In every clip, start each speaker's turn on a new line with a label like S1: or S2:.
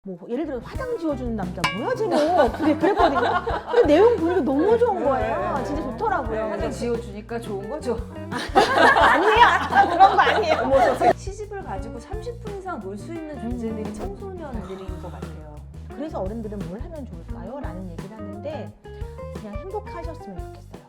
S1: 뭐 예를 들어 화장 지워주는 남자 뭐야 제목 그랬거든요. 근데 내용 보니까 너무 좋은 거예요. 진짜 좋더라고요.
S2: 화장 지워주니까 좋은 거죠?
S1: 아니에요. 그런 거 아니에요.
S2: 시집을 가지고 30분 이상 놀 수 있는 존재들이 청소년들인 것 같아요.
S1: 그래서 어른들은 뭘 하면 좋을까요? 라는 얘기를 하는데 그냥 행복하셨으면 좋겠어요.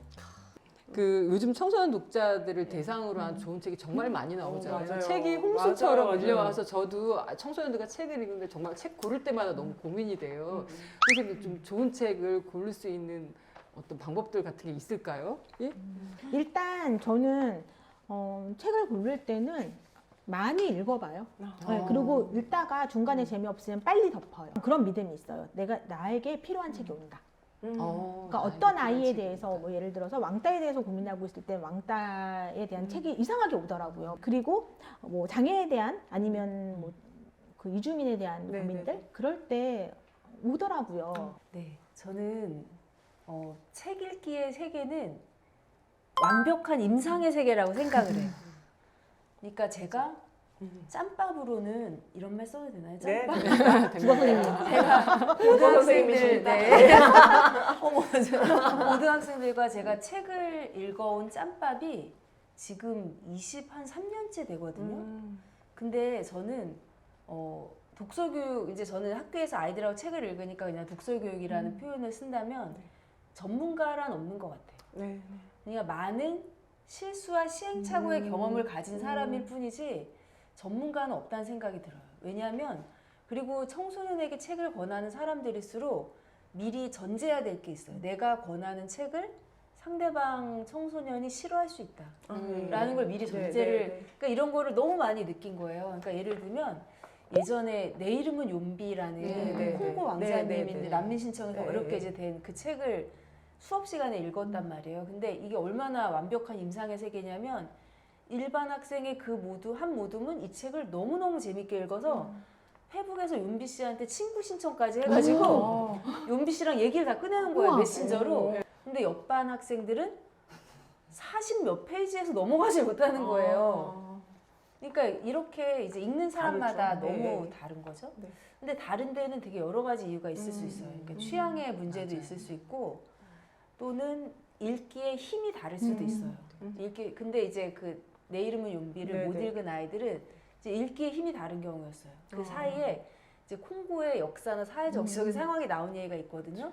S3: 그 요즘 청소년 독자들을 대상으로 한 좋은 책이 정말 많이 나오잖아요.
S4: 맞아요.
S3: 책이 홍수처럼
S4: 맞아요.
S3: 밀려와서 저도 청소년들과 책을 읽는데 정말 책 고를 때마다 너무 고민이 돼요. 그래서 좀 좋은 책을 고를 수 있는 어떤 방법들 같은 게 있을까요? 예?
S1: 일단 저는 책을 고를 때는 많이 읽어봐요. 네, 그리고 읽다가 중간에 재미없으면 빨리 덮어요. 그런 믿음이 있어요. 나에게 필요한 책이 온다. 그러니까 어떤 아이에 대해서 뭐 예를 들어서 왕따에 대해서 고민하고 있을 때 왕따에 대한 책이 이상하게 오더라고요. 그리고 뭐 장애에 대한 아니면 뭐 그 이주민에 대한 고민들 그럴 때 오더라고요.
S2: 네, 저는 책 읽기의 세계는 완벽한 임상의 세계라고 생각을 해요. 그러니까 제가 짬밥으로는 이런 말 써도 되나요? 짬밥?
S1: 국어 선생님.
S2: 제가 고등학생들, 네. 고등학생들과 제가 책을 읽어온 짬밥이 지금 23년째 되거든요. 근데 저는 독서교육, 이제 저는 학교에서 아이들하고 책을 읽으니까 그냥 독서교육이라는 표현을 쓴다면 전문가란 없는 것 같아요. 그러니까 많은 실수와 시행착오의 경험을 가진 사람일 뿐이지 전문가는 없다는 생각이 들어요. 왜냐하면 그리고 청소년에게 책을 권하는 사람들일수록 미리 전제해야 될 게 있어요. 내가 권하는 책을 상대방 청소년이 싫어할 수 있다 라는 걸 미리 전제를 그러니까 이런 거를 너무 많이 느낀 거예요. 그러니까 예를 들면 예전에 내 이름은 용비라는 콩고 왕자님인데 난민 신청해서 어렵게 이제 된 그 책을 수업 시간에 읽었단 말이에요. 근데 이게 얼마나 완벽한 임상의 세계냐면 일반 학생의 그 한 모둠은 이 책을 너무너무 재밌게 읽어서 페북에서 윤비 씨한테 친구 신청까지 해가지고 윤비 씨랑 얘기를 다 꺼내는 거예요. 메신저로. 근데 옆반 학생들은 40 몇 페이지에서 넘어가지 못하는 거예요. 그러니까 이렇게 이제 읽는 사람마다 너무 다른 거죠. 근데 다른 데는 되게 여러 가지 이유가 있을 수 있어요. 그러니까 취향의 문제도 있을 수 있고 또는 읽기에 힘이 다를 수도 있어요. 근데 이제 그 내 이름은 용비를 못 읽은 아이들은 이제 읽기에 힘이 다른 경우였어요. 그 사이에 이제 콩고의 역사나 사회적 상황이 나온 얘기가 있거든요.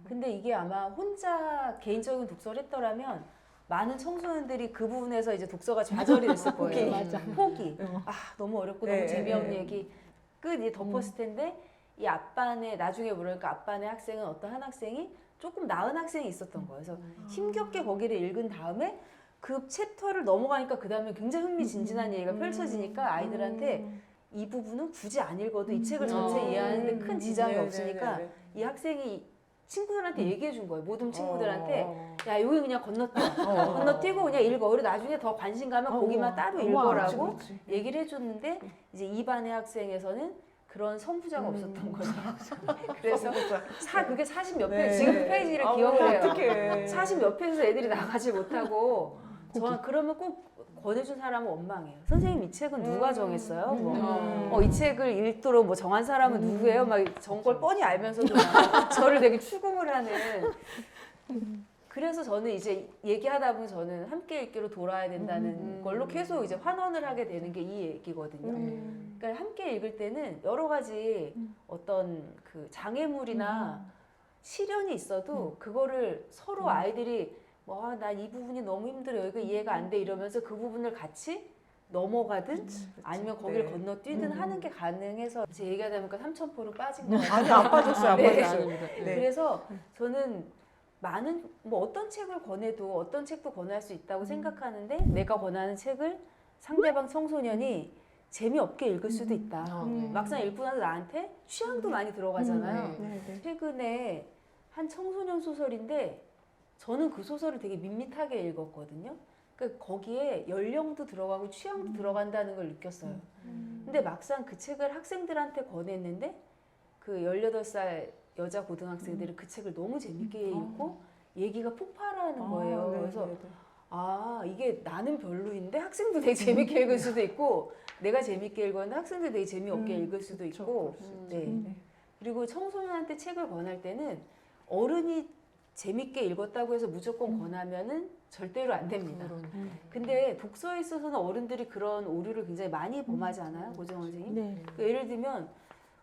S2: 근데 이게 아마 혼자 개인적인 독서를 했더라면 많은 청소년들이 그 부분에서 이제 독서가 좌절이 됐을 거예요. 포기. 아, 너무 어렵고 너무 재미없는 얘기. 끝 이제 덮었을 텐데 이 앞반에 나중에 모르니까 앞반의 학생은 어떤 한 학생이 조금 나은 학생이 있었던 거예요. 그래서 힘겹게 거기를 읽은 다음에 그 챕터를 넘어가니까 그 다음에 굉장히 흥미진진한 얘기가 펼쳐지니까 아이들한테 이 부분은 굳이 안 읽어도 이 책을 전체 이해하는데 큰 지장이 없으니까 이 학생이 친구들한테 얘기해 준 거예요. 모든 친구들한테 야 여기 그냥 건너뛰고 그냥 읽어. 그리고 나중에 더 관심 가면 거기만 따로 읽어라고 얘기를 해줬는데 이제 이 반의 학생에서는 그런 선부자가 없었던 거죠. 그래서 그게 40 몇 페이지, 지금 페이지를 기억을 해요. 40 몇 페이지에서 애들이 나가지 못하고 저는 그러면 꼭 권해준 사람은 원망해요. 선생님 이 책은 누가 정했어요? 이 책을 읽도록 뭐 정한 사람은 누구예요? 막 정걸 뻔히 알면서도 저를 되게 추궁을 하는. 그래서 저는 이제 얘기하다 보면 저는 함께 읽기로 돌아야 된다는 걸로 계속 이제 환원을 하게 되는 게 이 얘기거든요. 그러니까 함께 읽을 때는 여러 가지 어떤 그 장애물이나 시련이 있어도 그거를 서로 아이들이 나 이 부분이 너무 힘들어 여기가 이해가 안 돼 이러면서 그 부분을 같이 넘어가든 아니면 거기를 건너뛰든 하는 게 가능해서 제 얘기하다 보니까 삼천포로 빠진 거예요.
S4: 아니 안 빠졌어요. 안 빠졌어요.
S2: 그래서 저는 많은 어떤 책을 권해도 어떤 책도 권할 수 있다고 생각하는데 내가 권하는 책을 상대방 청소년이 재미없게 읽을 수도 있다. 막상 읽고 나서 나한테 취향도 많이 들어가잖아요. 최근에 한 청소년 소설인데 저는 그 소설을 되게 밋밋하게 읽었거든요. 그러니까 거기에 연령도 들어가고 취향도 들어간다는 걸 느꼈어요. 근데 막상 그 책을 학생들한테 권했는데 그 18살 여자 고등학생들은 그 책을 너무 재밌게 읽고 얘기가 폭발하는 거예요. 그래서 아, 이게 나는 별로인데 학생도 되게 재밌게 읽을 수도 있고 내가 재밌게 읽었는데 학생도 되게 재미없게 읽을 수도
S4: 그쵸,
S2: 있고
S4: 그럴 수 있죠.
S2: 네.
S4: 네.
S2: 그리고 청소년한테 책을 권할 때는 어른이 재밌게 읽었다고 해서 무조건 권하면은 절대로 안 됩니다. 근데 독서에 있어서는 어른들이 그런 오류를 굉장히 많이 범하지 않아요? 고정원 선생님?
S1: 네.
S2: 그 예를 들면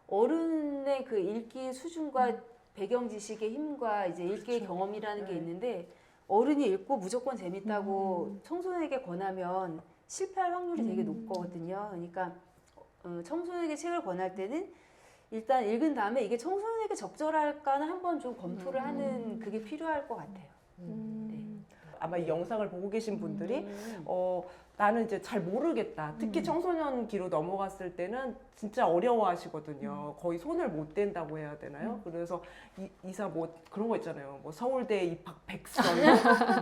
S2: 어른의 그 읽기 수준과 배경 지식의 힘과 이제 읽기의
S4: 그쵸.
S2: 경험이라는 게
S4: 네.
S2: 있는데 어른이 읽고 무조건 재밌다고 청소년에게 권하면 실패할 확률이 되게 높거든요. 그러니까 청소년에게 책을 권할 때는 일단 읽은 다음에 이게 청소년에게 적절할까는 한번 좀 검토를 하는 그게 필요할 것 같아요.
S4: 아마 이 영상을 보고 계신 분들이 나는 이제 잘 모르겠다. 특히 청소년기로 넘어갔을 때는 진짜 어려워하시거든요. 거의 손을 못 댄다고 해야 되나요? 그래서 이사 뭐 그런 거 있잖아요. 뭐 서울대 입학 백서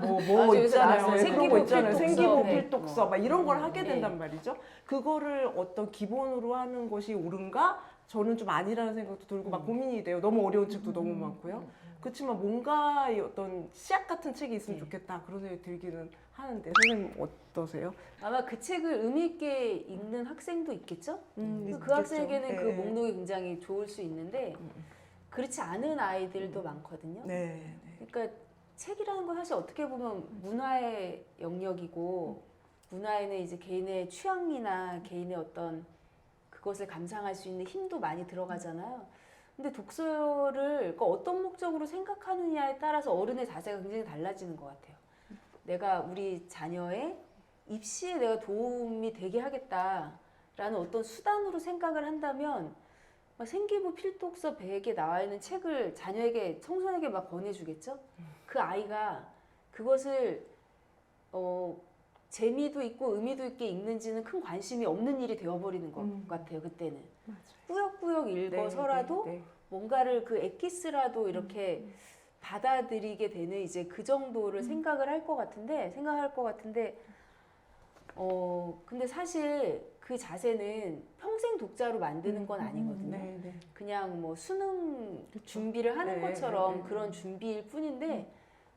S4: 뭐
S2: 맞아요.
S4: 있잖아요.
S2: 요새
S4: 그런 거 있잖아요.
S2: 필독서.
S4: 생기부
S2: 네.
S4: 필독서 막 이런 걸 하게
S2: 네.
S4: 된단 말이죠. 그거를 어떤 기본으로 하는 것이 옳은가? 저는 좀 아니라는 생각도 들고 막 고민이 돼요. 너무 어려운 책도 너무 많고요. 그렇지만 뭔가 이 어떤 시약 같은 책이 있으면
S2: 네.
S4: 좋겠다 그런 생각이 들기는 하는데 선생님 어떠세요?
S2: 아마 그 책을 의미 있게 읽는 학생도 있겠죠? 그
S4: 있겠죠.
S2: 학생에게는 그
S4: 네.
S2: 목록이 굉장히 좋을 수 있는데 그렇지 않은 아이들도 많거든요.
S4: 네.
S2: 그러니까 책이라는 건 사실 어떻게 보면 문화의 영역이고 문화에는 이제 개인의 취향이나 개인의 어떤 그것을 감상할 수 있는 힘도 많이 들어가잖아요. 근데 독서를 그러니까 어떤 목적으로 생각하느냐에 따라서 어른의 자세가 굉장히 달라지는 것 같아요. 내가 우리 자녀의 입시에 내가 도움이 되게 하겠다라는 어떤 수단으로 생각을 한다면 막 생기부 필독서 100에 나와 있는 책을 자녀에게 청소년에게 막 권해주겠죠? 그 아이가 그것을 재미도 있고 의미도 있게 읽는지는 큰 관심이 없는 일이 되어버리는 것 같아요. 그때는 꾸역꾸역 읽어서라도 뭔가를 그 엑기스라도 이렇게 받아들이게 되는 이제 그 정도를 생각할 것 같은데 근데 사실 그 자세는 평생 독자로 만드는 건 아니거든요. 그냥 뭐 수능 준비를 하는 것처럼 그런 준비일 뿐인데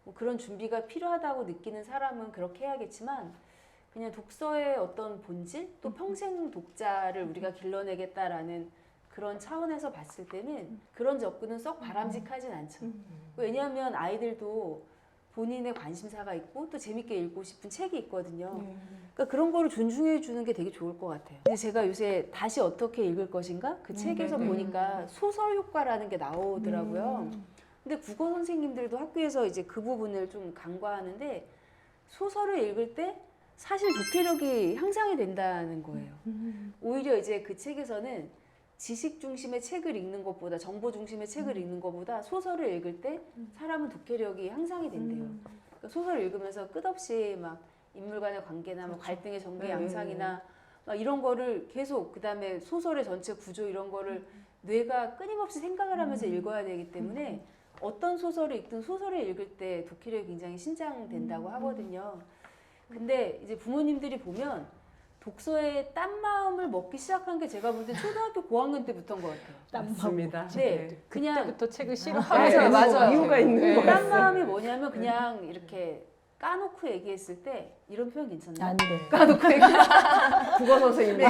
S2: 뭐 그런 준비가 필요하다고 느끼는 사람은 그렇게 해야겠지만 그냥 독서의 어떤 본질 또 평생 독자를 우리가 길러내겠다라는 그런 차원에서 봤을 때는 그런 접근은 썩 바람직하진 않죠. 왜냐하면 아이들도 본인의 관심사가 있고 또 재밌게 읽고 싶은 책이 있거든요. 그러니까 그런 거를 존중해 주는 게 되게 좋을 것 같아요. 근데 제가 요새 다시 어떻게 읽을 것인가? 그 책에서 보니까 소설 효과라는 게 나오더라고요. 근데 국어 선생님들도 학교에서 이제 그 부분을 좀 간과하는데 소설을 읽을 때 사실 독해력이 향상이 된다는 거예요. 오히려 이제 그 책에서는 지식 중심의 책을 읽는 것보다 정보 중심의 책을 읽는 것보다 소설을 읽을 때 사람은 독해력이 향상이 된대요. 그러니까 소설을 읽으면서 끝없이 막 인물 간의 관계나 뭐 갈등의 전개 양상이나 막 이런 거를 계속 그다음에 소설의 전체 구조 이런 거를 뇌가 끊임없이 생각을 하면서 읽어야 되기 때문에 어떤 소설을 읽든 소설을 읽을 때 독해력이 굉장히 신장된다고 하거든요. 근데 이제 부모님들이 보면 독서에 딴 마음을 먹기 시작한 게 제가 볼 때 초등학교 고학년 때부터인 것 같아요.
S4: 맞습니다.
S2: 네, 그냥
S3: 그때부터 책을
S2: 맞아요,
S3: 싫어하는
S2: 맞아요.
S4: 이유가 있는
S3: 네.
S4: 거예요.
S2: 딴 마음이 뭐냐면 그냥 이렇게 까놓고 얘기했을 때 이런 표현 괜찮나요?
S1: 안 돼.
S2: 까놓고
S4: 국어 선생님.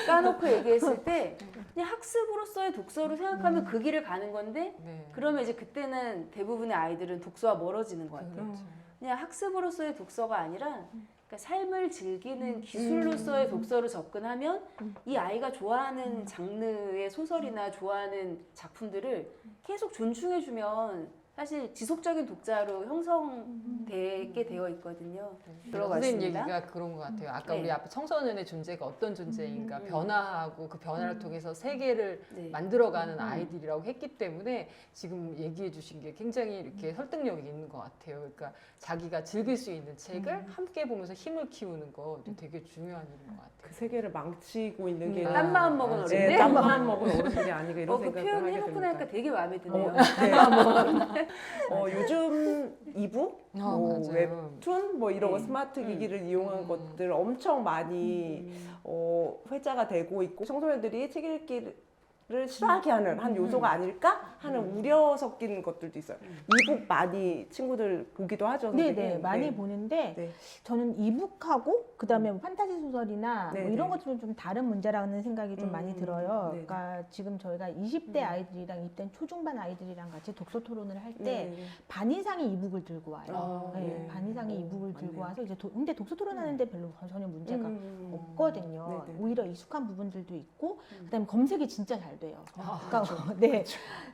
S2: 까놓고 얘기했을 때 그냥 학습으로서의 독서로 생각하면 그 길을 가는 건데
S3: 네.
S2: 그러면 이제 그때는 대부분의 아이들은 독서와 멀어지는 것 같아요. 그냥 학습으로서의 독서가 아니라 그러니까 삶을 즐기는 기술로서의 독서로 접근하면 이 아이가 좋아하는 장르의 소설이나 좋아하는 작품들을 계속 존중해주면 사실 지속적인 독자로 형성되게 되어 있거든요.
S3: 선생님
S2: 들어갔습니다.
S3: 얘기가 그런 것 같아요. 아까
S2: 네.
S3: 우리 앞에 청소년의 존재가 어떤 존재인가 변화하고 그 변화를 통해서 세계를
S2: 네.
S3: 만들어가는 아이들이라고 했기 때문에 지금 얘기해 주신 게 굉장히 이렇게 설득력이 있는 것 같아요. 그러니까 자기가 즐길 수 있는 책을 함께 보면서 힘을 키우는 거 되게 중요한 일인 것 같아요.
S4: 그 세계를 망치고 있는 게
S2: 딴 마음 먹은 어른들.
S4: 네, 딴 마음 먹은 어른들이 아니가 이런
S2: 그
S4: 생각을
S2: 표현
S4: 하게
S2: 해놓고
S4: 됩니다.
S2: 나니까 되게 마음에 드네요.
S4: 요즘 이북, 뭐
S3: 맞아요.
S4: 웹툰, 뭐 이런 거
S2: 네.
S4: 스마트 기기를 이용한 것들 엄청 많이 회자가 되고 있고 청소년들이 책 읽기를 싫어하게 하는 한 요소가 아닐까 하는 우려 섞인 것들도 있어요. 이북 많이 친구들 보기도 하죠.
S1: 네네
S4: 선생님.
S1: 많이
S4: 네.
S1: 보는데
S4: 네.
S1: 저는 이북하고 그다음에 뭐 판타지 소설이나
S4: 네,
S1: 뭐 이런
S4: 네.
S1: 것들은 좀 다른 문제라는 생각이 좀 많이 들어요.
S4: 네, 네.
S1: 그러니까 지금 저희가 20대 아이들이랑 20대 초중반 아이들이랑 같이 독서 토론을 할 때
S4: 네.
S1: 반 이상이 이북을 들고 와요.
S4: 아,
S1: 네,
S4: 네.
S1: 반 이상이 이북을 들고
S4: 맞네요.
S1: 와서 이제 근데 독서 토론하는데 별로 전혀 문제가
S4: 음.
S1: 없거든요.
S4: 네네.
S1: 오히려 익숙한 부분들도 있고 그다음에 검색이 진짜 잘 돼요.
S4: 아,
S1: 그러니까 네,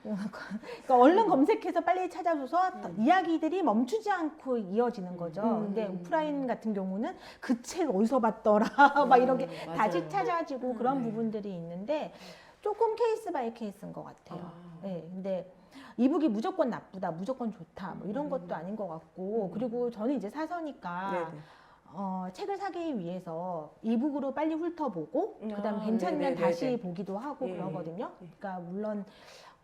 S1: 그러니까 얼른 검색해서 빨리 찾아줘서 이야기들이 멈추지 않고 이어지는 거죠. 근데 오프라인 같은 경우는 그 책 어디서 봤더라 막 이렇게 다시
S4: 맞아요.
S1: 찾아지고 그런
S4: 네.
S1: 부분들이 있는데 조금 케이스 바이 케이스인 것 같아요.
S4: 아.
S1: 네, 근데 이북이 무조건 나쁘다, 무조건 좋다, 뭐 이런 것도 아닌 것 같고, 그리고 저는 이제 사서니까
S4: 네네.
S1: 책을 사기 위해서 이북으로 빨리 훑어보고, 그다음에
S4: 아,
S1: 괜찮으면
S4: 네네네네.
S1: 다시 보기도 하고
S4: 예,
S1: 그러거든요.
S4: 예.
S1: 그러니까 물론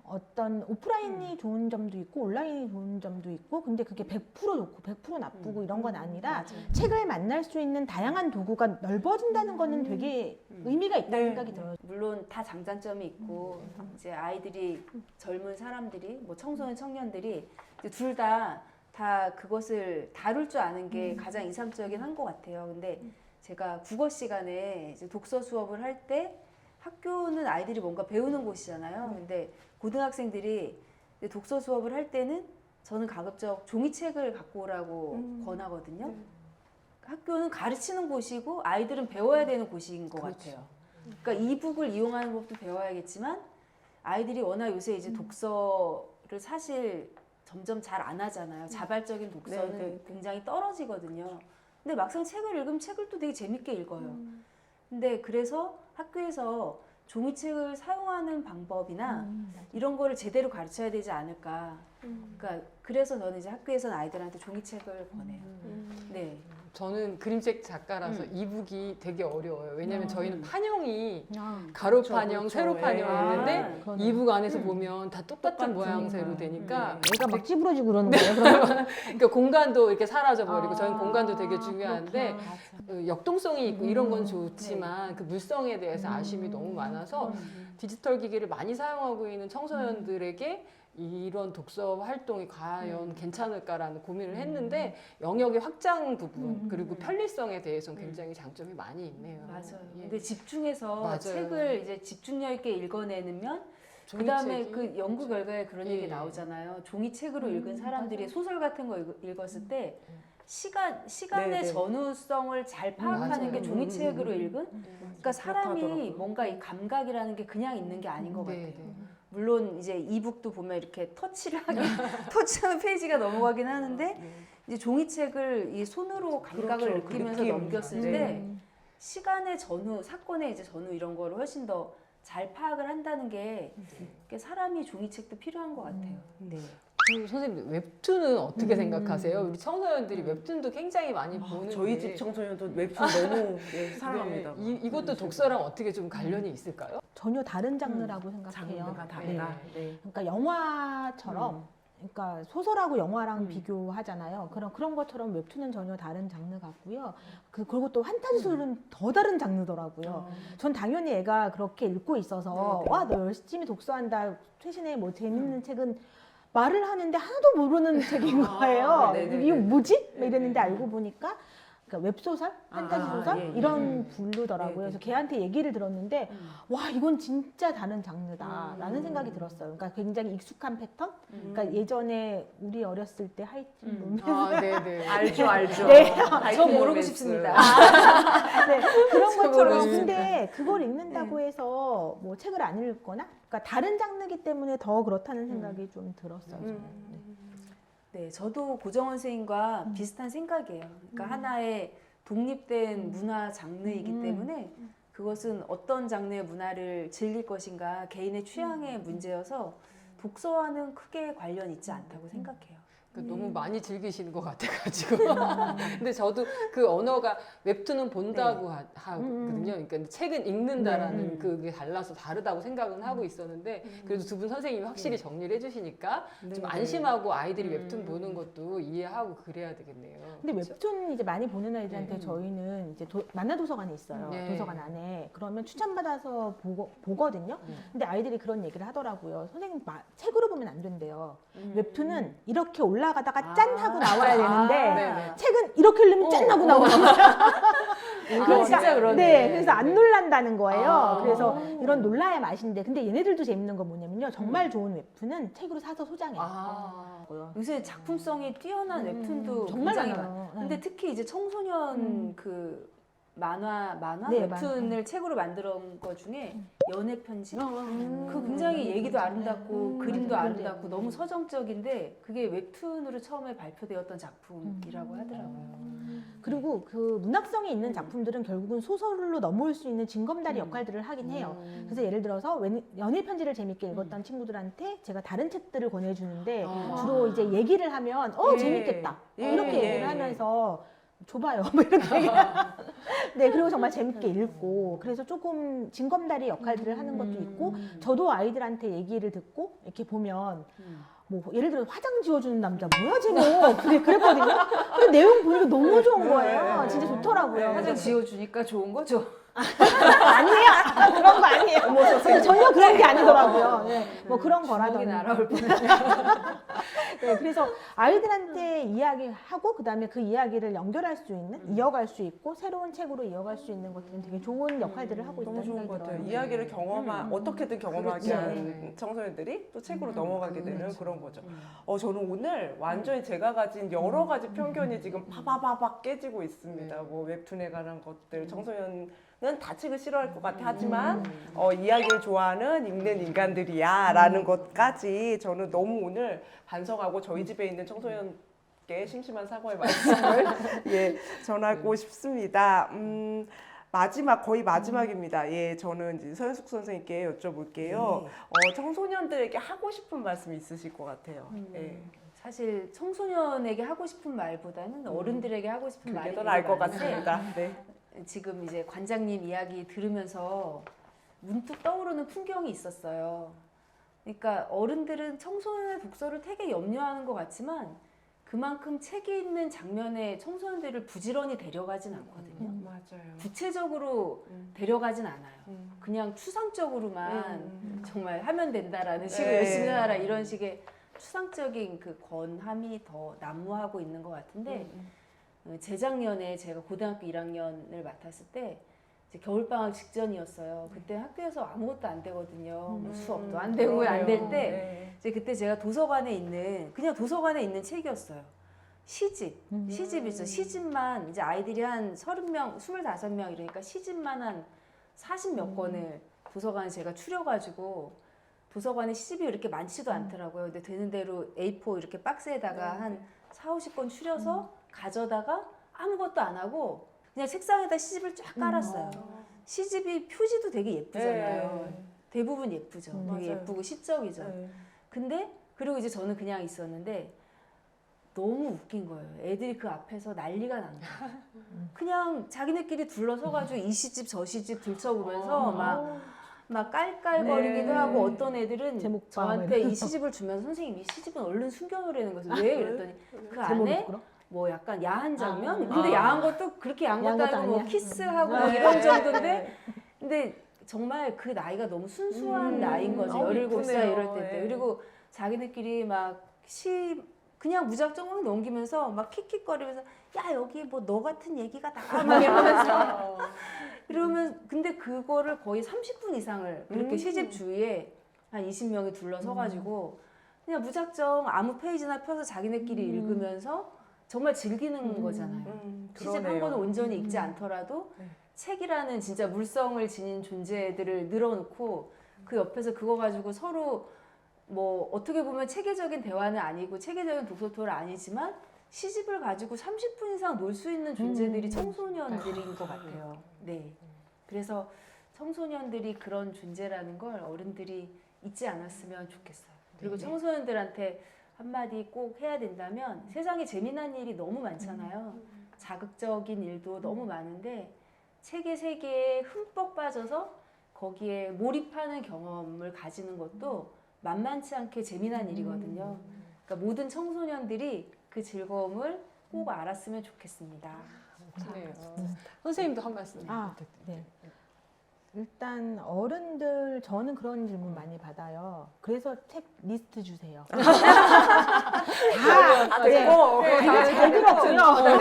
S1: 어떤 오프라인이 좋은 점도 있고 온라인이 좋은 점도 있고, 근데 그게 100% 좋고 100% 나쁘고 이런 건 아니라 책을 만날 수 있는 다양한 도구가 넓어진다는 거는 되게 의미가 있다는
S4: 네.
S1: 생각이 들어요.
S2: 물론 다 장단점이 있고 이제 아이들이 젊은 사람들이 뭐 청소년 청년들이 둘 다 그것을 다룰 줄 아는 게 가장 이상적인 한 것 같아요. 근데 제가 국어 시간에 이제 독서 수업을 할 때 학교는 아이들이 뭔가 배우는 곳이잖아요. 근데 고등학생들이 이제 독서 수업을 할 때는 저는 가급적 종이책을 갖고 오라고 권하거든요. 학교는 가르치는 곳이고 아이들은 배워야 되는 곳인 것 같아요. 그러니까 이북을 이용하는 법도 배워야겠지만 아이들이 워낙 요새 이제 독서를 사실 점점 잘 안 하잖아요. 자발적인 독서는
S4: 네, 네.
S2: 굉장히 떨어지거든요. 근데 막상 책을 읽으면 책을 또 되게 재밌게 읽어요. 근데 그래서 학교에서 종이책을 사용하는 방법이나 이런 거를 제대로 가르쳐야 되지 않을까. 그러니까 그래서 저는 이제 학교에서는 아이들한테 종이책을 권해요. 네.
S3: 저는 그림책 작가라서 이북이 되게 어려워요. 왜냐면 저희는 판형이
S1: 아,
S3: 가로
S4: 그렇죠,
S3: 판형,
S4: 그렇죠.
S3: 세로
S4: 예.
S3: 판형인데
S1: 그러네.
S3: 이북 안에서 보면 다 똑같은
S4: 똑같은
S3: 모양새로 되니까
S1: 내가 막 찌부러지고 그러는 거예요. 그러면
S3: 그러니까 공간도 이렇게 사라져 버리고 저희는 공간도 되게 중요한데
S1: 그렇구나.
S3: 그 역동성이 있고 이런 건 좋지만 그 물성에 대해서 아쉬움이 너무 많아서 디지털 기기를 많이 사용하고 있는 청소년들에게 이런 독서 활동이 과연 괜찮을까라는 고민을 했는데 영역의 확장 부분 그리고 편리성에 대해서는 굉장히 장점이 많이 있네요.
S2: 맞아요.
S3: 예.
S2: 근데 집중해서
S3: 맞아요.
S2: 책을 이제 집중력 있게 읽어내면 그다음에
S3: 종이책이
S2: 그 연구 결과에 그런
S3: 예.
S2: 얘기 나오잖아요. 종이책으로 읽은 사람들이 소설 같은 거 읽었을 때 시간의
S4: 네네.
S2: 전후성을 잘 파악하는
S3: 맞아요.
S2: 게 종이책으로 읽은 그러니까 사람이
S4: 그렇다더라고요.
S2: 뭔가 이 감각이라는 게 그냥 있는 게 아닌 것
S3: 네,
S2: 같아요.
S3: 네.
S2: 물론 이제 이북도 보면 이렇게 터치를 하긴 터치하면 페이지가 넘어가긴 하는데 이제 종이책을 이 손으로 감각을
S4: 그렇죠. 그
S2: 느끼면서
S4: 느낌.
S2: 넘겼을
S4: 네.
S2: 때 시간의 전후, 사건의 이제 전후 이런 거를 훨씬 더 잘 파악을 한다는 게 사람이 종이책도 필요한 것 같아요. 네.
S3: 그 선생님 웹툰은 어떻게 생각하세요? 우리 청소년들이 웹툰도 굉장히 많이 보는데
S4: 저희 집 청소년도 웹툰 너무 예, 사랑합니다.
S3: 네, 이것도 독서랑 어떻게 좀 관련이 있을까요?
S1: 전혀 다른 장르라고 생각해요.
S4: 장르가 다르다. 네.
S1: 그러니까 영화처럼 그러니까 소설하고 영화랑 비교하잖아요. 그런 것처럼 웹툰은 전혀 다른 장르 같고요. 그리고 또 판타지 소설은 더 다른 장르더라고요. 전 당연히 애가 그렇게 읽고 있어서
S4: 네.
S1: 와, 너 열심히 독서한다. 최신에 뭐 재밌는 책은 말을 하는데 하나도 모르는 책인 거예요.
S4: 네네네.
S1: 이게 뭐지? 막 이랬는데 알고 보니까 그러니까 웹소설, 판타지
S4: 아,
S1: 소설
S4: 예, 예.
S1: 이런 부르더라고요.
S4: 네네.
S1: 그래서 걔한테 얘기를 들었는데 와, 이건 진짜 다른 장르다라는 생각이 들었어요. 그러니까 굉장히 익숙한 패턴. 그러니까 예전에 우리 어렸을 때 하이틴 로맨스
S3: 아, 네네.
S4: 알죠.
S1: 네.
S2: 저 모르고 싶습니다.
S1: 네, 그런
S3: 저거를
S1: 것처럼
S3: 진짜.
S1: 근데 그걸 읽는다고 해서 뭐 책을 안 읽거나 그러니까 다른 장르이기 때문에 더 그렇다는 생각이 좀 들었어요. 저는. 네.
S2: 네, 저도 고정원 선생님과 비슷한 생각이에요. 그러니까 하나의 독립된 문화 장르이기 때문에 그것은 어떤 장르의 문화를 즐길 것인가 개인의 취향의 문제여서 독서와는 크게 관련 있지 않다고 생각해요.
S3: 너무 많이 즐기시는 것 같아가지고. 근데 저도 그 언어가 웹툰은 본다고 하거든요. 그러니까 책은 읽는다라는 그게 달라서 다르다고 생각은 하고 있었는데 그래도 두 분 선생님이 확실히 정리를 해주시니까 좀 안심하고 아이들이 웹툰 보는 것도 이해하고 그래야 되겠네요.
S1: 근데
S3: 그렇죠?
S1: 웹툰 이제 많이 보는 아이들한테 저희는 이제 만나 도서관이 있어요.
S3: 네.
S1: 도서관 안에. 그러면 추천받아서 보거든요. 근데 아이들이 그런 얘기를 하더라고요. 선생님 책으로 보면 안 된대요. 웹툰은 이렇게 올라가다가 짠 하고 나와야 되는데
S3: 네네.
S1: 책은 이렇게 읽으면 짠 하고 나오는 거예요.
S2: 진짜 그러네.
S1: 네, 그래서 안 놀란다는 거예요.
S2: 아.
S1: 그래서 이런 놀라야 맛인데, 근데 얘네들도 재밌는 건 뭐냐면요. 정말 좋은 웹툰은 책으로 사서 소장해요.
S3: 아.
S2: 요새 작품성이 뛰어난 웹툰도
S1: 정말
S2: 굉장히
S1: 많아요.
S2: 근데 특히 이제 청소년 그 만화
S1: 네,
S2: 웹툰을 책으로 만든 것 중에 연애 편지 그 굉장히 얘기도 아름답고 그림도 아름답고 너무 서정적인데 그게 웹툰으로 처음에 발표되었던 작품이라고 하더라고요.
S1: 그리고 그 문학성이 있는 작품들은 결국은 소설로 넘어올 수 있는 징검다리 역할들을 하긴 해요. 그래서 예를 들어서 연애 편지를 재밌게 읽었던 친구들한테 제가 다른 책들을 권해주는데 주로 이제 얘기를 하면 재밌겠다 이렇게 얘기를 하면서 줘봐요. 뭐 이렇게. 네, 그리고 정말 재밌게 읽고, 그래서 조금 징검다리 역할들을 하는 것도 있고, 저도 아이들한테 얘기를 듣고, 이렇게 보면, 뭐, 예를 들어 화장 지워주는 남자, 뭐야, 쟤 뭐. 그랬거든요. 근데 내용 보니까 너무 좋은 거예요. 진짜 좋더라고요.
S2: 화장 지워주니까 좋은 거죠.
S1: 아니에요. 그런 거 아니에요. 근데 전혀 그런 게 아니더라고요. 네, 뭐 그런 거라든지.
S2: 날아올 뻔.
S1: 네, 그래서 아이들한테 이야기하고 그다음에 그 이야기를 연결할 수 있는, 이어갈 수 있고 새로운 책으로 이어갈 수 있는 것들은 되게 좋은 역할들을 하고 있다는
S4: 너무 좋은
S1: 생각이
S4: 것 같아요.
S1: 들어요.
S4: 이야기를 어떻게든 경험하게
S1: 그렇죠.
S4: 하는 청소년들이 또 책으로 넘어가게 되는 그런 거죠. 저는 오늘 완전히 제가 가진 여러 가지 편견이 지금 파바바박 깨지고 있습니다. 뭐 웹툰에 관한 것들, 청소년은 다 책을 싫어할 것 같아 하지만 이야기를 좋아하는 읽는 인간들이야 라는 것까지 저는 너무 오늘 반성하고 저희 집에 있는 청소년께 심심한 사과의 말씀을 전하고 싶습니다. 거의 마지막입니다. 저는 이제 서현숙 선생님께 여쭤볼게요. 청소년들에게 하고 싶은 말씀 있으실 것 같아요.
S2: 사실 청소년에게 하고 싶은 말보다는 어른들에게 하고 싶은 말이
S4: 그게 더
S2: 되게
S4: 나을 것
S2: 많은데
S4: 같습니다. 네.
S2: 지금 이제 관장님 이야기 들으면서 문득 떠오르는 풍경이 있었어요. 그러니까 어른들은 청소년의 독서를 되게 염려하는 것 같지만 그만큼 책이 있는 장면에 청소년들을 부지런히 데려가진 않거든요.
S4: 맞아요.
S2: 구체적으로 데려가진 않아요. 그냥 추상적으로만 정말 하면 된다라는 식으로
S4: 네.
S2: 열심히 하라 이런 식의 추상적인 그 권함이 더 난무하고 있는 것 같은데 재작년에 제가 고등학교 1학년을 맡았을 때 이제 겨울방학 직전이었어요. 그때 학교에서 아무것도 안 되거든요. 뭐 수업도 안 되고 안 될 때 이제 그때 제가 도서관에 있는 책이었어요. 시집이죠. 시집만 이제 아이들이 한 30명, 25명 이러니까 시집만 한 40몇 권을 도서관에 제가 추려가지고 도서관에 시집이 이렇게 많지도 않더라고요. 근데 되는 대로 A4 이렇게 박스에다가 한 4, 50권 추려서 가져다가 아무것도 안 하고 그냥 책상에다 시집을 쫙 깔았어요. 시집이 표지도 되게 예쁘잖아요. 대부분 예쁘죠. 되게
S4: 맞아요.
S2: 예쁘고 시적이죠. 근데 그리고 이제 저는 그냥 있었는데 너무 웃긴 거예요. 애들이 그 앞에서 난리가 난 거예요. 그냥 자기네끼리 둘러서가지고 이 시집 저 시집 들춰보면서 막 깔깔거리기도 하고 어떤 애들은
S1: 제목
S2: 저한테 이 시집을 주면서 선생님 이 시집은 얼른 숨겨놓으라는 거예요. 왜? 그랬더니 그 안에 뭐 약간 야한 장면? 근데 야한 것도 그렇게 야한 것도 아니고 뭐 키스하고 뭐 이런 정도인데 근데 정말 그 나이가 너무 순수한 나이인 거죠. 17살 이럴 때. 그리고 자기네끼리 막 그냥 무작정 막 넘기면서 막 킥킥거리면서 야 여기 뭐 너 같은 얘기가 다 막 이러면서 그러면 근데 그거를 거의 30분 이상을 그렇게 시집 주위에 한 20명이 둘러서가지고 그냥 무작정 아무 페이지나 펴서 자기네끼리 읽으면서 정말 즐기는 거잖아요. 시집 한 권을 온전히 읽지 않더라도 책이라는 진짜 물성을 지닌 존재들을 늘어놓고 그 옆에서 그거 가지고 서로 뭐 어떻게 보면 체계적인 대화는 아니고 체계적인 독서 투어는 아니지만 시집을 가지고 30분 이상 놀 수 있는 존재들이 청소년들인 것 같아요. 네. 그래서 청소년들이 그런 존재라는 걸 어른들이 잊지 않았으면 좋겠어요. 그리고 청소년들한테 한마디 꼭 해야 된다면 세상에 재미난 일이 너무 많잖아요. 자극적인 일도 너무 많은데 책의 세계에 흠뻑 빠져서 거기에 몰입하는 경험을 가지는 것도 만만치 않게 재미난 일이거든요. 그러니까 모든 청소년들이 그 즐거움을 꼭 알았으면 좋겠습니다.
S3: 네. 선생님도 한 말씀
S1: 아,
S3: 부탁드릴게요.
S1: 일단 어른들 저는 그런 질문 많이 받아요. 그래서 책 리스트 주세요. 다
S4: 네.
S1: 되게 잘 들었고요.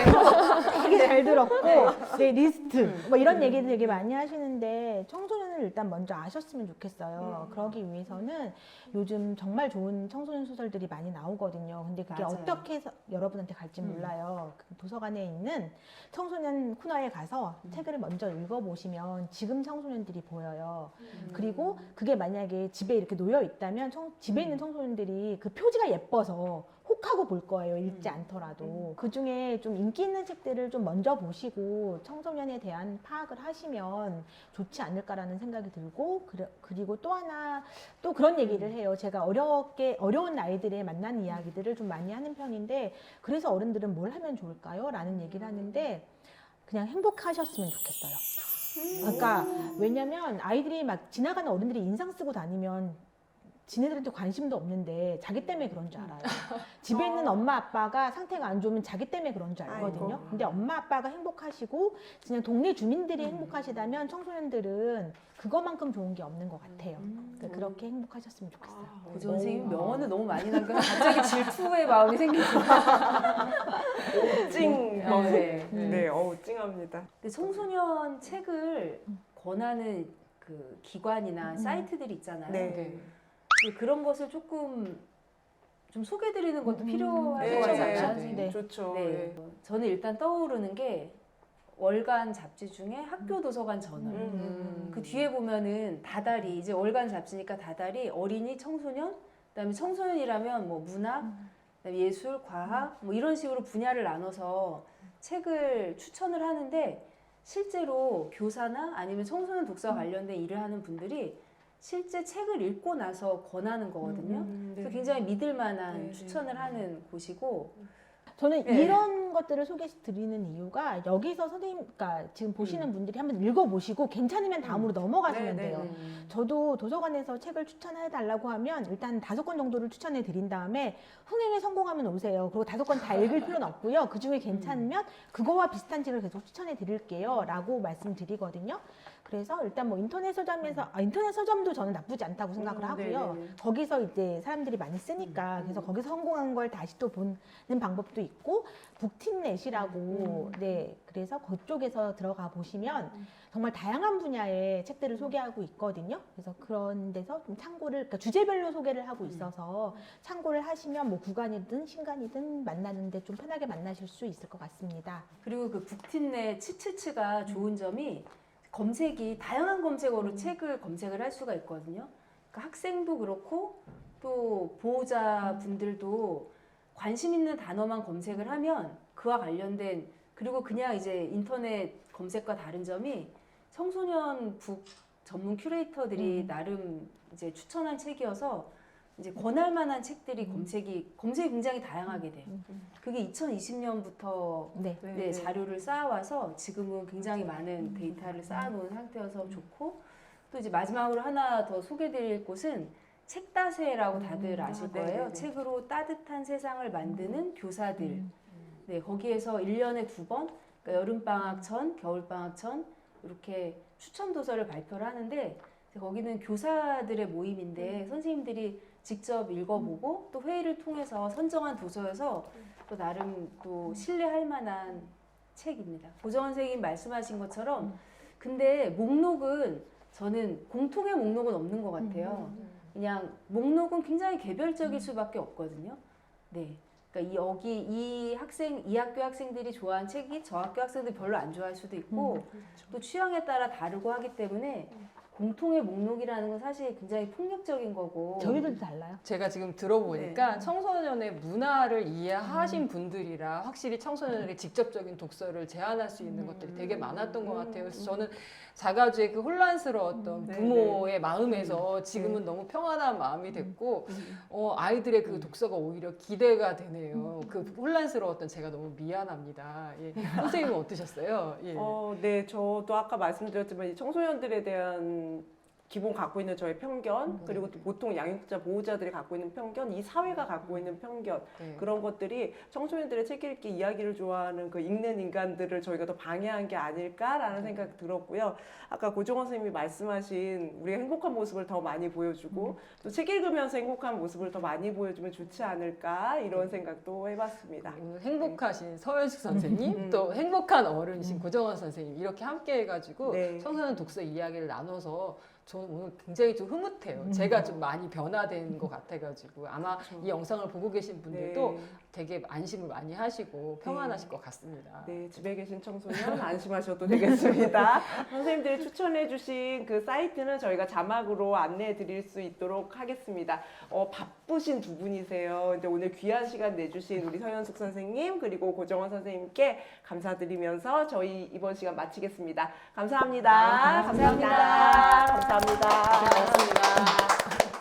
S1: 되게 잘 들었고, 네 리스트 뭐 이런 얘기도 되게 많이 하시는데 청소년을 일단 먼저 아셨으면 좋겠어요. 그러기 위해서는 요즘 정말 좋은 청소년 소설들이 많이 나오거든요. 근데 그게
S2: 맞아요.
S1: 어떻게 해서 여러분한테 갈지 몰라요. 그 도서관에 있는 청소년 코너에 가서 책을 먼저 읽어보시면 지금 청소년들이 보여요. 그리고 그게 만약에 집에 이렇게 놓여 있다면 집에 있는 청소년들이 그 표지가 예뻐서 혹하고 볼 거예요. 읽지 않더라도. 그 중에 좀 인기 있는 책들을 좀 먼저 보시고 청소년에 대한 파악을 하시면 좋지 않을까라는 생각이 들고, 그리고 또 하나 또 그런 얘기를 해요. 제가 어려운 아이들의 만난 이야기들을 좀 많이 하는 편인데, 그래서 어른들은 뭘 하면 좋을까요? 라는 얘기를 하는데 그냥 행복하셨으면 좋겠어요. 그러니까 왜냐면 아이들이 막 지나가는 어른들이 인상 쓰고 다니면 지네들한테 관심도 없는데 자기 때문에 그런 줄 알아요. 집에 있는 엄마 아빠가 상태가 안 좋으면 자기 때문에 그런 줄 알거든요.
S4: 아이고.
S1: 근데 엄마 아빠가 행복하시고 그냥 동네 주민들이 행복하시다면 청소년들은 그거만큼 좋은 게 없는 것 같아요. 그러니까 그렇게 행복하셨으면 좋겠어요.
S2: 고전 선생님 명언을 너무 많이 남겨서 갑자기 질투의 마음이 생겼어요.
S4: 찡.
S2: 네.
S4: 네, 찡합니다.
S2: 근데 청소년 책을 권하는 그 기관이나 사이트들이 있잖아요.
S4: 네.
S3: 네.
S2: 근데 그런 것을 조금 좀 소개해드리는 것도 필요할
S1: 네,
S2: 것 같지
S1: 네,
S2: 않아요?
S1: 네.
S2: 네.
S4: 좋죠.
S2: 네. 저는 일단 떠오르는 게 월간 잡지 중에 학교 도서관 전월. 그 뒤에 보면은 다달이, 이제 월간 잡지니까 다달이 어린이, 청소년, 그다음에 청소년이라면 뭐 문학, 그다음에 예술, 과학 뭐 이런 식으로 분야를 나눠서 책을 추천을 하는데, 실제로 교사나 아니면 청소년 독서와 관련된 일을 하는 분들이 실제 책을 읽고 나서 권하는 거거든요. 그래서 굉장히 믿을 만한
S4: 네,
S2: 추천을 하는 곳이고.
S1: 저는
S2: 네.
S1: 이런 것들을 소개드리는 이유가 여기서 선생님, 그러니까 지금 보시는 분들이 한번 읽어보시고 괜찮으면 다음으로 넘어가시면
S4: 네, 네,
S1: 돼요.
S4: 네.
S1: 저도 도서관에서 책을 추천해 달라고 하면 일단 5권 정도를 추천해 드린 다음에 흥행에 성공하면 오세요. 그리고 5권 다 읽을 필요는 없고요. 그 중에 괜찮으면 그거와 비슷한 책을 계속 추천해 드릴게요. 라고 말씀드리거든요. 그래서 일단 뭐 인터넷 서점에서, 인터넷 서점도 저는 나쁘지 않다고 생각을 하고요.
S4: 네네네.
S1: 거기서 이제 사람들이 많이 쓰니까 그래서 거기서 성공한 걸 다시 또 보는 방법도 있고, 북틴넷이라고, 네, 그래서 그쪽에서 들어가 보시면 정말 다양한 분야의 책들을 소개하고 있거든요. 그래서 그런 데서 좀 참고를, 그러니까 주제별로 소개를 하고 있어서 참고를 하시면 뭐 구간이든 신간이든 만나는데 좀 편하게 만나실 수 있을 것 같습니다.
S2: 그리고 그 북틴넷 치츠츠가 좋은 점이 검색이 다양한 검색어로 책을 검색을 할 수가 있거든요. 그러니까 학생도 그렇고 또 보호자분들도 관심 있는 단어만 검색을 하면 그와 관련된, 그리고 그냥 이제 인터넷 검색과 다른 점이 청소년 북 전문 큐레이터들이 나름 이제 추천한 책이어서 이제 권할 만한 책들이 검색이 굉장히 다양하게 돼요. 그게 2020년부터
S1: 네.
S2: 자료를 쌓아와서 지금은 굉장히 많은 데이터를 쌓아놓은 상태여서 좋고, 또 이제 마지막으로 하나 더 소개드릴 곳은 책다세라고 다들 아실 거예요.
S4: 네네네.
S2: 책으로 따뜻한 세상을 만드는 교사들. 네, 거기에서 1년에 2번, 그러니까 여름방학 전, 겨울방학 전 이렇게 추천 도서를 발표를 하는데, 거기는 교사들의 모임인데 선생님들이 직접 읽어보고 또 회의를 통해서 선정한 도서여서 또 나름 또 신뢰할 만한 책입니다. 고정원 선생님 말씀하신 것처럼 근데 목록은 저는 공통의 목록은 없는 것 같아요. 그냥 목록은 굉장히 개별적일 수밖에 없거든요. 네. 그러니까 이 학교 학생들이 좋아하는 책이 저 학교 학생들이 별로 안 좋아할 수도 있고 또 취향에 따라 다르고 하기 때문에 공통의 목록이라는 건 사실 굉장히 폭력적인 거고.
S1: 저희들도 달라요.
S3: 제가 지금 들어보니까
S2: 네.
S3: 청소년의 문화를 이해하신 분들이라 확실히 청소년에게 직접적인 독서를 제안할 수 있는 것들이 되게 많았던 것 같아요. 그래서 저는 자가주의 그 혼란스러웠던
S4: 네,
S3: 부모의 마음에서 지금은 너무 평안한 마음이 됐고 아이들의 그 독서가 오히려 기대가 되네요. 그 혼란스러웠던 제가 너무 미안합니다. 예. 선생님은 어떠셨어요? 예.
S4: 네, 저도 아까 말씀드렸지만 이 청소년들에 대한 기본 갖고 있는 저의 편견, 그리고 또 보통 양육자, 보호자들이 갖고 있는 편견, 이 사회가 갖고 있는 편견,
S3: 네.
S4: 그런 것들이 청소년들의 책 읽기, 이야기를 좋아하는 그 읽는 인간들을 저희가 더 방해한 게 아닐까라는 생각이 들었고요. 아까 고정원 선생님이 말씀하신 우리가 행복한 모습을 더 많이 보여주고 또 책 읽으면서 행복한 모습을 더 많이 보여주면 좋지 않을까 이런 생각도 해봤습니다.
S3: 오늘 행복하신 서현숙 선생님, 또 행복한 어른이신 고정원 선생님 이렇게 함께 해가지고
S4: 네.
S3: 청소년 독서 이야기를 나눠서 저는 오늘 굉장히 좀 흐뭇해요. 제가 좀 많이 변화된 것 같아가지고 아마 이 영상을 보고 계신 분들도
S4: 네.
S3: 되게 안심을 많이 하시고 평안하실 것 같습니다.
S4: 네, 집에 계신 청소년 안심하셔도 되겠습니다. 선생님들이 추천해주신 그 사이트는 저희가 자막으로 안내해 드릴 수 있도록 하겠습니다. 바쁘신 두 분이세요. 근데 오늘 귀한 시간 내주신 우리 서현숙 선생님 그리고 고정원 선생님께 감사드리면서 저희 이번 시간 마치겠습니다. 감사합니다.
S2: 감사합니다.
S4: 감사합니다. 감사합니다.
S3: 고생하셨습니다.